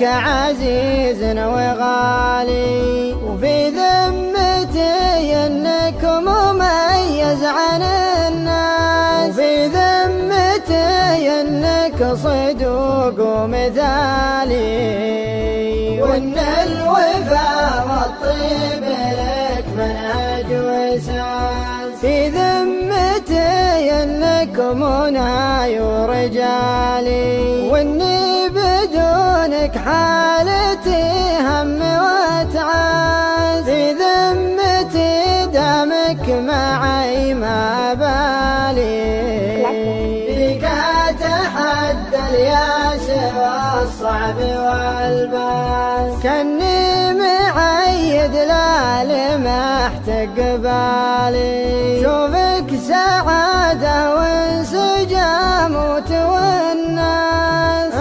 لك عزيز وغالي، وفي ذمتي انك مميز عن الناس، وفي ذمتي انك صدوق ومثالي، وان الوفا والطيب لك منهج واساس، في ذمتي انك مناي ورجالي، واني بدونك حالتي هم وتعاس، في ذمتي دامك معي ما بالي، فيك اتحدى الياس والصعب والباس، كاني معيد لا لمحت قبالي، شوفك سعادة وانسجام وتونس،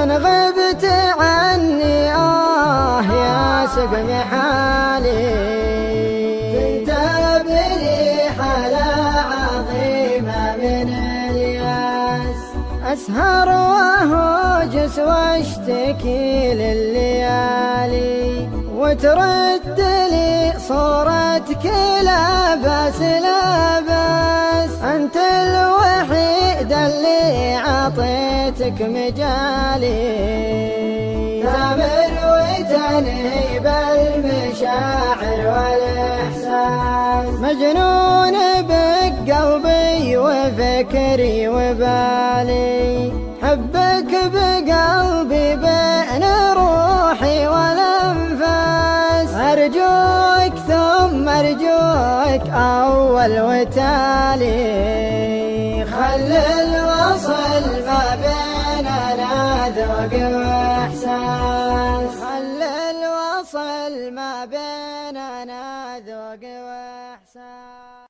ان غبت عني يا سقم حالي، تنتابني حلا عظيمة من الياس، أسهر وأهوجس واشتكي لليالي، وترد لي صورتك لا بأس لا بأس، أنت الوحيد اللي عطيتك مجالي، تامر وتنهي بالمشاعر والإحساس، مجنون بك قلبي وفكري وبالي، حبك بقلبي بين روحي والأنفاس، أرجوك ثم أرجوك أول وتالي، خل الوصل ما بيننا ذوق وإحساس، خل الوصل ما بيننا ذوق وإحساس.